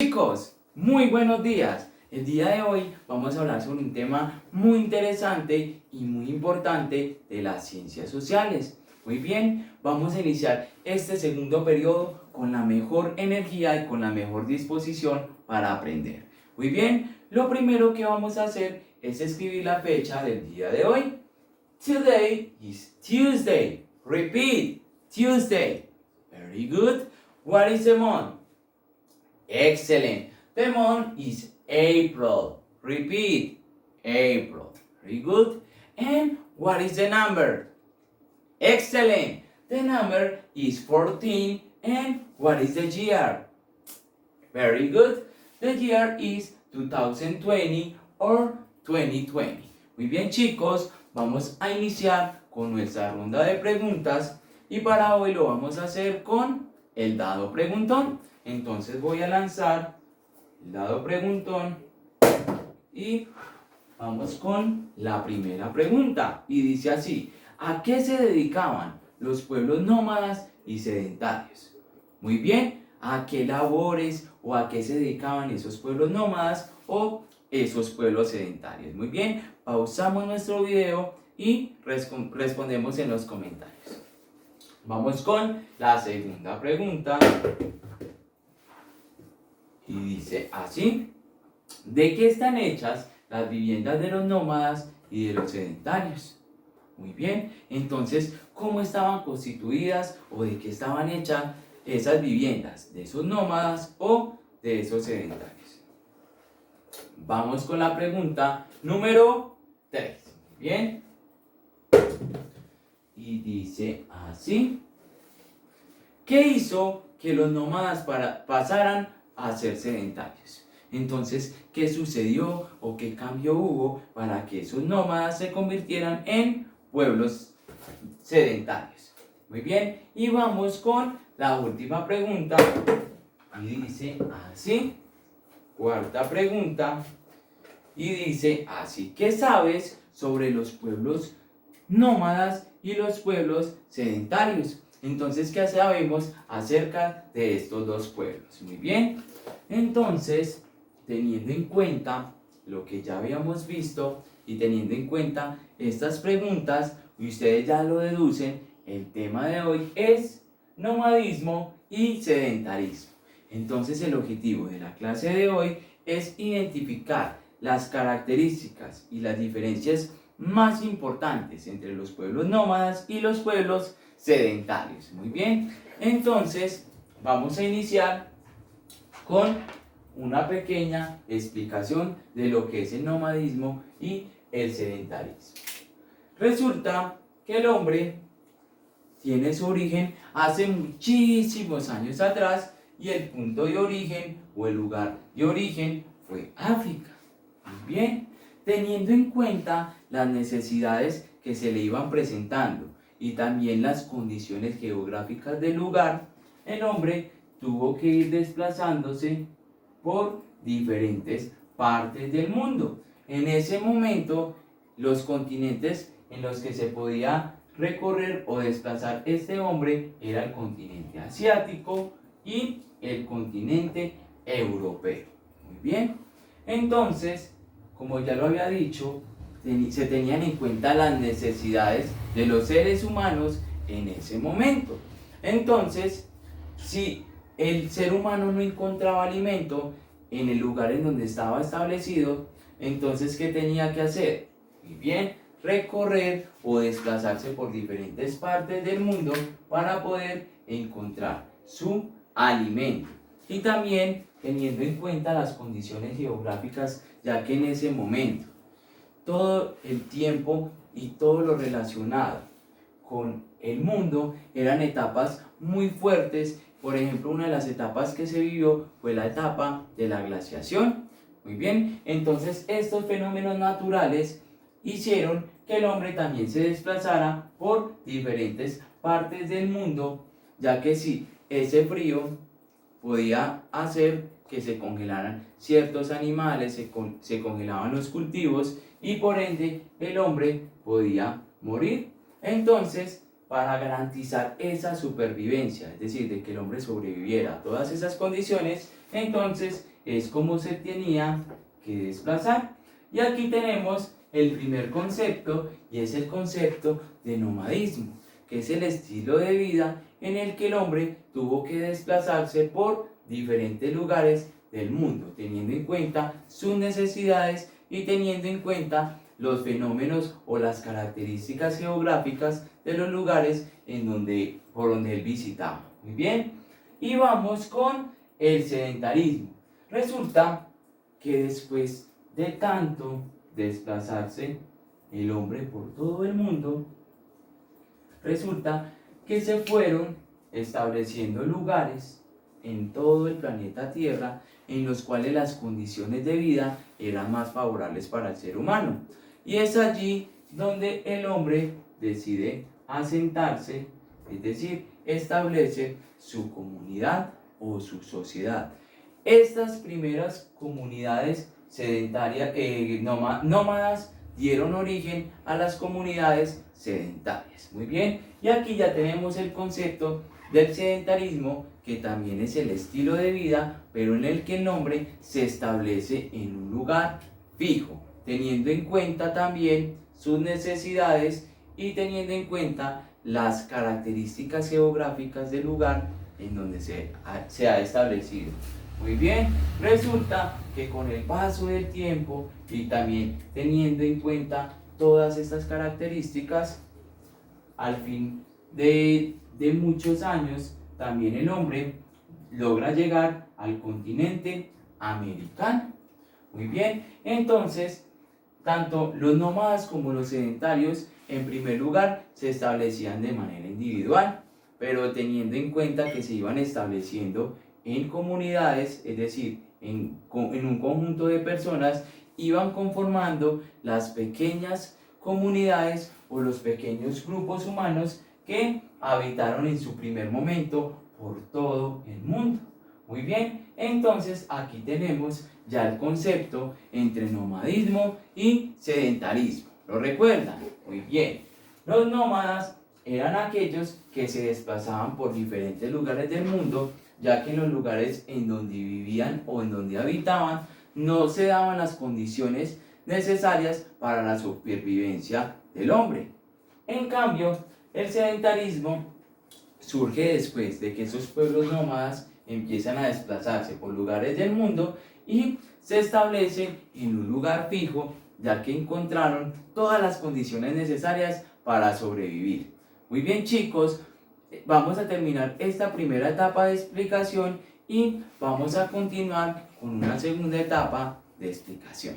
Chicos, muy buenos días. El día de hoy vamos a hablar sobre un tema muy interesante y muy importante de las ciencias sociales. Muy bien, vamos a iniciar este segundo periodo con la mejor energía y con la mejor disposición para aprender. Muy bien, lo primero que vamos a hacer es escribir la fecha del día de hoy. Today is Tuesday. Repeat, Tuesday. Very good. What is the month? Excellent. The month is April. Repeat. April. Very good. And what is the number? Excellent. The number is 14. And what is the year? Very good. The year is 2020 or 2020. Muy bien, chicos, vamos a iniciar con nuestra ronda de preguntas y para hoy lo vamos a hacer con el dado preguntón. Entonces voy a lanzar el dado preguntón y vamos con la primera pregunta. Y dice así: ¿a qué se dedicaban los pueblos nómadas y sedentarios? Muy bien, ¿a qué labores o a qué se dedicaban esos pueblos nómadas o esos pueblos sedentarios? Muy bien, pausamos nuestro video y respondemos en los comentarios. Vamos con la segunda pregunta. Y dice así: ¿de qué están hechas las viviendas de los nómadas y de los sedentarios? Muy bien, entonces, ¿cómo estaban constituidas o de qué estaban hechas esas viviendas? ¿De esos nómadas o de esos sedentarios? Vamos con la pregunta número 3. Bien. Y dice así: ¿qué hizo que los nómadas pasaran a ser sedentarios? Entonces, ¿qué sucedió o qué cambio hubo para que esos nómadas se convirtieran en pueblos sedentarios? Muy bien, y vamos con la última pregunta. Y dice así, cuarta pregunta, y dice así: ¿qué sabes sobre los pueblos nómadas y los pueblos sedentarios? Entonces, ¿qué sabemos acerca de estos dos pueblos? Muy bien, entonces, teniendo en cuenta lo que ya habíamos visto y teniendo en cuenta estas preguntas, y ustedes ya lo deducen, el tema de hoy es nomadismo y sedentarismo. Entonces, el objetivo de la clase de hoy es identificar las características y las diferencias más importantes entre los pueblos nómadas y los pueblos sedentarios. Muy bien, entonces vamos a iniciar con una pequeña explicación de lo que es el nomadismo y el sedentarismo. Resulta que el hombre tiene su origen hace muchísimos años atrás y el punto de origen o el lugar de origen fue África. Muy bien, teniendo en cuenta las necesidades que se le iban presentando y también las condiciones geográficas del lugar, el hombre tuvo que ir desplazándose por diferentes partes del mundo. En ese momento, los continentes en los que se podía recorrer o desplazar este hombre era el continente asiático y el continente europeo. Muy bien, entonces, como ya lo había dicho, se tenían en cuenta las necesidades de los seres humanos en ese momento. Entonces, si el ser humano no encontraba alimento en el lugar en donde estaba establecido, entonces, ¿qué tenía que hacer? Muy bien, recorrer o desplazarse por diferentes partes del mundo para poder encontrar su alimento. Y también teniendo en cuenta las condiciones geográficas, ya que en ese momento todo el tiempo y todo lo relacionado con el mundo eran etapas muy fuertes. Por ejemplo, una de las etapas que se vivió fue la etapa de la glaciación. Muy bien, entonces estos fenómenos naturales hicieron que el hombre también se desplazara por diferentes partes del mundo, ya que si ese frío podía hacer que se congelaran ciertos animales, se congelaban los cultivos y por ende el hombre podía morir. Entonces, para garantizar esa supervivencia, es decir, de que el hombre sobreviviera a todas esas condiciones, entonces es como se tenía que desplazar. Y aquí tenemos el primer concepto, y es el concepto de nomadismo, que es el estilo de vida en el que el hombre tuvo que desplazarse por diferentes lugares del mundo, teniendo en cuenta sus necesidades y teniendo en cuenta los fenómenos o las características geográficas de los lugares por donde él visitaba. Muy bien, y vamos con el sedentarismo. Resulta que después de tanto desplazarse el hombre por todo el mundo, resulta que se fueron estableciendo lugares en todo el planeta Tierra en los cuales las condiciones de vida eran más favorables para el ser humano. Y es allí donde el hombre decide asentarse, es decir, establece su comunidad o su sociedad. Estas primeras comunidades sedentarias, nómadas, dieron origen a las comunidades sedentarias. Muy bien, y aquí ya tenemos el concepto del sedentarismo, que también es el estilo de vida, pero en el que el hombre se establece en un lugar fijo, teniendo en cuenta también sus necesidades y teniendo en cuenta las características geográficas del lugar en donde se ha establecido. Muy bien, resulta que con el paso del tiempo y también teniendo en cuenta todas estas características, al fin de muchos años, también el hombre logra llegar al continente americano. Muy bien, entonces, tanto los nómadas como los sedentarios, en primer lugar, se establecían de manera individual, pero teniendo en cuenta que se iban estableciendo en comunidades, es decir, en un conjunto de personas, iban conformando las pequeñas comunidades o los pequeños grupos humanos que habitaron en su primer momento por todo el mundo. Muy bien, entonces aquí tenemos ya el concepto entre nomadismo y sedentarismo. ¿Lo recuerdan? Muy bien. Los nómadas eran aquellos que se desplazaban por diferentes lugares del mundo, ya que en los lugares en donde vivían o en donde habitaban no se daban las condiciones necesarias para la supervivencia del hombre. En cambio, el sedentarismo surge después de que esos pueblos nómadas empiezan a desplazarse por lugares del mundo y se establecen en un lugar fijo, ya que encontraron todas las condiciones necesarias para sobrevivir. Muy bien, chicos, vamos a terminar esta primera etapa de explicación y vamos a continuar con una segunda etapa de explicación.